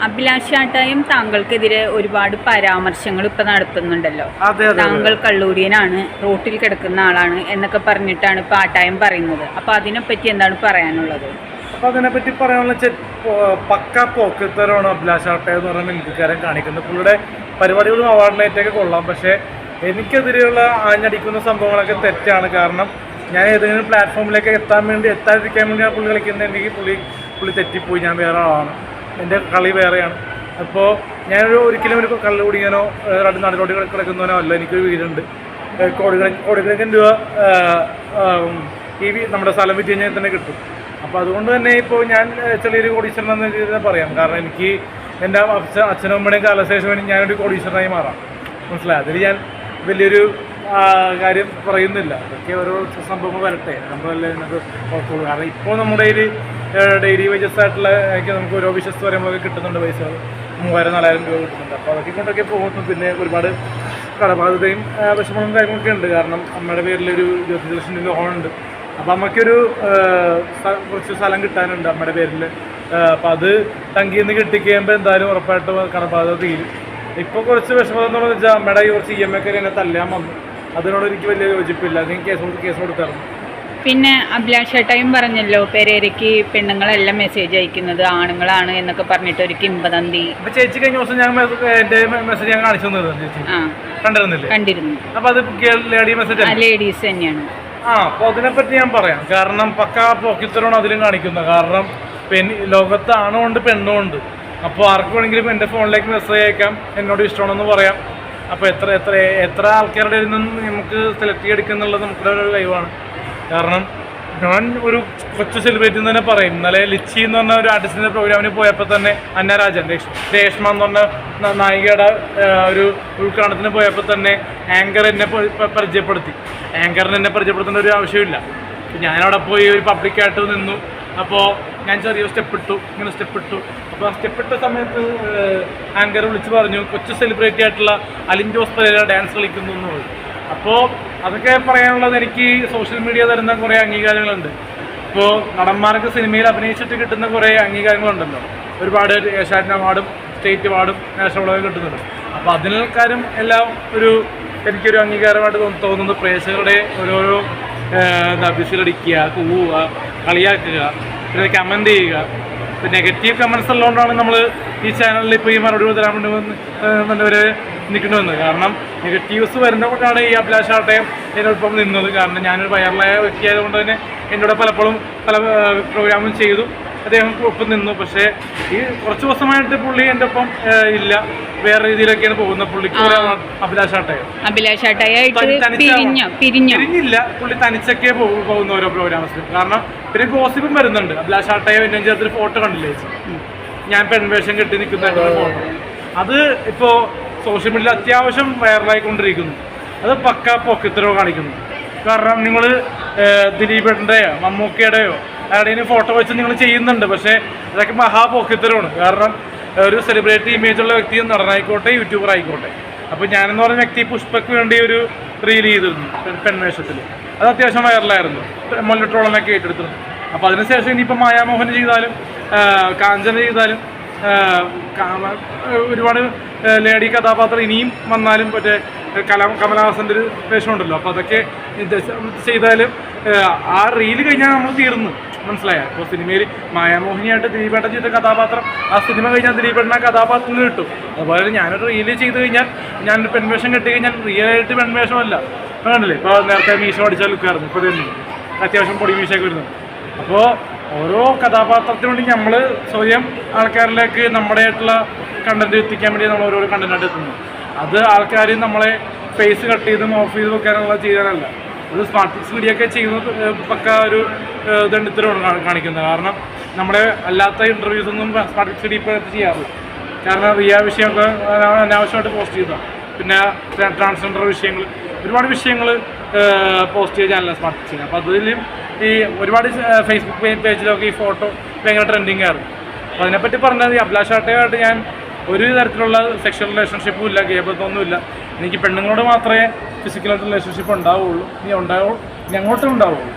അഭിലാഷാട്ടയും താങ്കൾക്കെതിരെ ഒരുപാട് പരാമർശങ്ങൾ ഇപ്പൊ നടത്തുന്നുണ്ടല്ലോ. താങ്കൾ കള്ളൂടിയനാണ്, റോട്ടിൽ കിടക്കുന്ന ആളാണ് എന്നൊക്കെ പറഞ്ഞിട്ടാണ് ഇപ്പൊ ആട്ടായം പറയുന്നത്. അപ്പൊ അതിനെപ്പറ്റി എന്താണ് പറയാനുള്ളത്? അപ്പോൾ അതിനെപ്പറ്റി പറയാനുള്ള പക്ക പോക്കത്തരമാണ് അഭിലാഷാട്ടയം എന്ന് പറഞ്ഞ മിൽക്കാരൻ കാണിക്കുന്നത്. പുള്ളിയുടെ പരിപാടികളും അവാർഡിനേറ്റൊക്കെ കൊള്ളാം. പക്ഷേ എനിക്കെതിരെയുള്ള ആഞ്ഞടിക്കുന്ന സംഭവങ്ങളൊക്കെ തെറ്റാണ്. കാരണം ഞാൻ ഏതെങ്കിലും പ്ലാറ്റ്ഫോമിലേക്ക് എത്താതിരിക്കാൻ വേണ്ടിയാണ് പുള്ളി കളിക്കുന്നതെങ്കിൽ പുള്ളി തെറ്റിപ്പോയി. ഞാൻ വേറെ ആളാണ്, എൻ്റെ കളി വേറെയാണ്. അപ്പോൾ ഞാനൊരു ഒരിക്കലും ഒരു കള്ള് കുടിക്കാനോ നാട്ടിലോട്ട് കിടക്കുന്നവനോ അല്ല. എനിക്കൊരു വീടുണ്ട്, കോടിക്കണക്കിന് രൂപ നമ്മുടെ സ്ഥലം വിറ്റ് കഴിഞ്ഞാൽ തന്നെ കിട്ടും. അപ്പോൾ അതുകൊണ്ട് തന്നെ ഇപ്പോൾ ഞാൻ ചെറിയൊരു കോടീശ്വരൻ എന്ന രീതിയിൽ പറയാം. കാരണം എനിക്ക് എൻ്റെ അച്ഛനും അമ്മയുടെയും കാലശേഷം വേണ്ടി ഞാനൊരു കോടീശ്വരനായി മാറാം. മനസ്സിലായി? അതിൽ ഞാൻ വലിയൊരു കാര്യം പറയുന്നില്ല. അതൊക്കെ ഓരോ സംഭവങ്ങൾ വരട്ടെ, നമ്മളല്ലേ നമുക്ക് ഓർക്കുള്ളൂ. കാരണം ഇപ്പോൾ നമ്മുടെ ഡെയിലി വേജസ് ആയിട്ടുള്ള നമുക്ക് ഓരോ വിശ്വസ് പറയുമ്പോഴൊക്കെ കിട്ടുന്നുണ്ട് പൈസ, 3000-4000 രൂപ കിട്ടുന്നുണ്ട്. അപ്പോൾ അതൊക്കെ കൊണ്ടൊക്കെ പോകുന്നു. പിന്നെ ഒരുപാട് കടബാധ്യതയും വിഷമവും കാര്യങ്ങളൊക്കെ ഉണ്ട്. കാരണം അമ്മയുടെ പേരിലൊരു 25 ലക്ഷം രൂപ ലോണുണ്ട്. അപ്പോൾ അമ്മയ്ക്കൊരു കുറച്ച് സ്ഥലം കിട്ടാനുണ്ട് അമ്മയുടെ പേരിൽ. അപ്പോൾ അത് തങ്കിന്ന് കിട്ടിക്കഴിയുമ്പോൾ എന്തായാലും ഉറപ്പായിട്ടും കടബാധ്യത തീരും. ഇപ്പോൾ കുറച്ച് വിഷമം എന്ന് വെച്ചാൽ അമ്മയുടെ കുറച്ച് EMI എന്നെ തല്ലാൻ വന്നു. അതിനോട് എനിക്ക് വലിയ യോജിപ്പില്ല. അതിന് കേസ് കൊടുക്കാറുണ്ട്. പിന്നെ അഭിലാഷേട്ടയും പറഞ്ഞല്ലോ, പെരേരയ്ക്ക് പെണ്ണുങ്ങളെല്ലാം മെസ്സേജ് അയക്കുന്നത് ആണുങ്ങളാണ് എന്നൊക്കെ പറഞ്ഞിട്ട് ഒരു കിംബദന്തി. അപ്പൊ ചേച്ചി കഴിഞ്ഞ ദിവസം ഞാൻ എന്റെ മെസ്സേജ് ഞാൻ കാണിച്ചു തന്നിരുന്നു. ചേച്ചി കണ്ടിരുന്നില്ലേ? കണ്ടിരുന്നു. അപ്പൊ അത് ലേഡി മെസ്സേജ്, ലേഡീസ് തന്നെയാണ്. അപ്പോൾ അതിനെപ്പറ്റി ഞാൻ പറയാം. കാരണം പക്കാ പോക്കിത്തരമാണ് അതിലും കാണിക്കുന്നത്. കാരണം ലോകത്ത് ആണുണ്ട് പെണ്ണുണ്ട്. അപ്പോൾ ആർക്ക് വേണമെങ്കിലും എൻ്റെ ഫോണിലേക്ക് മെസ്സേജ് അയക്കാം, എന്നോട് ഇഷ്ടമാണെന്ന് പറയാം. അപ്പോൾ എത്ര ആൾക്കാരുടെ നിന്നും നമുക്ക് സെലക്ട് ചെയ്തെടുക്കുന്നുള്ളത് നമുക്കുള്ള ഒരു കഴിവാണ്. കാരണം ഞാൻ ഒരു കൊച്ചു സെലിബ്രിറ്റി എന്ന് തന്നെ പറയും. ഇന്നലെ ലിച്ചി എന്ന് പറഞ്ഞ ഒരു ആർട്ടിസ്റ്റിൻ്റെ പ്രോഗ്രാമിന് പോയപ്പോൾ തന്നെ അന്നരാജൻ രേഷ്മ എന്ന് പറഞ്ഞ നായികയുടെ ഒരു ഉദ്ഘാടനത്തിന് പോയപ്പോൾ തന്നെ ആങ്കർ എന്നെ പരിചയപ്പെടുത്തി. ആങ്കറിന് എന്നെ പരിചയപ്പെടുത്തേണ്ട ഒരു ആവശ്യമില്ല. ഞാനവിടെ പോയി ഒരു പബ്ലിക്കായിട്ട് നിന്നു. അപ്പോൾ ഞാൻ ചെറിയ സ്റ്റെപ്പ് ഇട്ടു. അപ്പോൾ ആ സ്റ്റെപ്പ് ഇട്ട സമയത്ത് ആങ്കർ വിളിച്ച് പറഞ്ഞു, കൊച്ചു സെലിബ്രിറ്റി ആയിട്ടുള്ള അലിൻ ജോസ് പെരേര ഡാൻസ് കളിക്കുന്നു എന്ന് പറഞ്ഞു. അപ്പോൾ അതൊക്കെ പറയാനുള്ളത്, എനിക്ക് സോഷ്യൽ മീഡിയ തരുന്ന കുറേ അംഗീകാരങ്ങളുണ്ട്. ഇപ്പോൾ നടന്മാർക്ക് സിനിമയിൽ അഭിനയിച്ചിട്ട് കിട്ടുന്ന കുറേ അംഗീകാരങ്ങളുണ്ടല്ലോ. ഒരുപാട് ഏഷ്യാനെറ്റ് അവാർഡും സ്റ്റേറ്റ് അവാർഡും നാഷണൽ അവാർഡും കിട്ടുന്നുണ്ട്. അപ്പോൾ അതിനേക്കാരും എല്ലാം എനിക്കൊരു അംഗീകാരമായിട്ട് തോന്നുന്നത് പ്രേക്ഷകരുടെ ഓരോരോ വിസിലടിക്കുക, കൂവുക, കളിയാക്കുക, പിന്നെ കമൻറ്റ് ചെയ്യുക. ഇപ്പോൾ നെഗറ്റീവ് കമൻറ്റ്സ് ഉള്ളതുകൊണ്ടാണ് നമ്മൾ ഈ ചാനലിൽ ഇപ്പോൾ ഈ മറുപടി തരാൻ വേണ്ടി വരെ നിൽക്കേണ്ടി വന്നത്. കാരണം നെഗറ്റീവ്സ് വരുന്നതുകൊണ്ടാണ് ഈ അഭിലാഷാട്ടയം എന്നോടൊപ്പം നിന്നത്. കാരണം ഞാനൊരു വൈറലായ വ്യക്തിയായതുകൊണ്ട് തന്നെ എന്നോട് പലപ്പോഴും പല പ്രോഗ്രാമും ചെയ്തു, അദ്ദേഹം ഒപ്പം നിന്നു. പക്ഷേ ഈ കുറച്ച് ദിവസമായിട്ട് പുള്ളി എൻ്റെ ഒപ്പം ഇല്ല, വേറെ രീതിയിലൊക്കെയാണ് പോകുന്നത്. പുള്ളിക്ക് പിരിഞ്ഞില്ല, പുള്ളി തനിച്ചൊക്കെ പോകുന്ന ഓരോ പ്രോഗ്രാംസിലും. കാരണം പിന്നെ ഗോസിപ്പും വരുന്നുണ്ട്. അഭിലാഷാട്ടയോ എന്നെ ചേർത്ത് ഫോട്ടോ കണ്ടില്ലേ, ഞാൻ പെൺവേഷം കെട്ടി നിൽക്കുന്ന ഫോട്ടോ. അത് ഇപ്പോൾ സോഷ്യൽ മീഡിയയിൽ അത്യാവശ്യം വൈറലായിക്കൊണ്ടിരിക്കുന്നു. അത് പക്ക പോക്കത്തരോ കാണിക്കുന്നു. കാരണം നിങ്ങൾ ദിലീപേട്ടൻ്റെയോ മമ്മൂക്കയുടെയോ ആരുടെയും ഫോട്ടോ വെച്ച് നിങ്ങൾ ചെയ്യുന്നുണ്ട്. പക്ഷേ അതൊക്കെ മഹാപോക്കത്തരമാണ്. കാരണം ഒരു സെലിബ്രിറ്റി ഇമേജുള്ള വ്യക്തി നടനായിക്കോട്ടെ യൂട്യൂബർ ആയിക്കോട്ടെ. അപ്പോൾ ഞാനെന്ന് പറഞ്ഞ വ്യക്തി പുഷ്പയ്ക്ക് വേണ്ടി ഒരു റീൽ ചെയ്തിരുന്നു പെൺവേഷത്തിൽ. അത് അത്യാവശ്യം വൈറലായിരുന്നു, മൊല്ലട്രോളനൊക്കെ ഏറ്റെടുത്തിരുന്നു. അപ്പോൾ അതിനുശേഷം ഇനിയിപ്പോൾ മായാമോഹൻ ചെയ്താലും കാഞ്ചന ചെയ്താലും ഒരുപാട് ലേഡി കഥാപാത്രം ഇനിയും വന്നാലും മറ്റേ കമലഹാസൻ്റെ ഒരു വേഷമുണ്ടല്ലോ. അപ്പോൾ അതൊക്കെ ചെയ്താലും ആ റീല് കഴിഞ്ഞാൽ നമ്മൾ തീർന്നു. മനസ്സിലായ? ഇപ്പോൾ സിനിമയിൽ മായാമോഹിനിയായിട്ട് ദിലീപേട്ടൻ ചെയ്ത കഥാപാത്രം ആ സിനിമ കഴിഞ്ഞാൽ ദിലീപേട്ടൻ ആ കഥാപാത്രത്തിന് കിട്ടും. അതുപോലെ ഞാനൊരു റീല് ചെയ്ത് കഴിഞ്ഞാൽ, ഞാനൊരു പെൺവേഷം കെട്ടി കഴിഞ്ഞാൽ റിയലായിട്ട് പെൺവേഷമല്ല. വേണ്ടല്ലേ? ഇപ്പോൾ നേരത്തെ മീശ പഠിച്ചാൽ ലുക്കായിരുന്നു, ഇപ്പോൾ തന്നെ അത്യാവശ്യം പൊടി മീശയൊക്കെ വരുന്നത്. അപ്പോൾ ഓരോ കഥാപാത്രത്തിന് വേണ്ടി നമ്മൾ സ്വയം ആൾക്കാരിലേക്ക് നമ്മുടെ ആയിട്ടുള്ള കണ്ടന്റ് എത്തിക്കാൻ വേണ്ടി നമ്മൾ ഓരോ കണ്ടന്റായിട്ട് എത്തുന്നു. അത് ആൾക്കാർ നമ്മളെ ഫേസ് കട്ട് ചെയ്തും ഓഫ് ചെയ്ത് വെക്കാനുള്ള ചെയ്യാനല്ല. അത് സ്മാർട്ട് പിക്സ് വീഡിയോ ഒക്കെ ചെയ്യുന്നത് പക്ക ഒരു ദണ്ഡിത്തരമാണ് കാണിക്കുന്നത്. കാരണം നമ്മുടെ അല്ലാത്ത ഇൻ്റർവ്യൂസൊന്നും സ്മാർട്ട് പിക്സ് വീഡിയോ ഇപ്പോൾ ചെയ്യാറില്ല. കാരണം റിയ വിഷയമൊക്കെ അനാവശ്യമായിട്ട് പോസ്റ്റ് ചെയ്തതാണ്. പിന്നെ ട്രാൻസ്ജെൻഡർ വിഷയങ്ങൾ, ഒരുപാട് വിഷയങ്ങൾ പോസ്റ്റ് ചെയ്ത ചാനലാണ് സ്മാർട്ട് പിക്സ്. അപ്പോൾ അതിലും ഈ ഒരുപാട് ഫേസ്ബുക്ക് പേജിലൊക്കെ ഈ ഫോട്ടോ ഭയങ്കര ട്രെൻഡിങ് ആയിരുന്നു. അപ്പോൾ അതിനെപ്പറ്റി പറഞ്ഞത്, ഈ അഭിലാഷാട്ടയുമായിട്ട് ഞാൻ ഒരു തരത്തിലുള്ള സെക്ഷൽ റിലേഷൻഷിപ്പും ഇല്ല, ഗേബത്തൊന്നുമില്ല. എനിക്ക് പെണ്ണുങ്ങളോട് മാത്രമേ ഫിസിക്കലായിട്ട് റിലേഷൻഷിപ്പ് ഉണ്ടാവുള്ളൂ, ഇനി അങ്ങോട്ടും ഉണ്ടാവുള്ളൂ.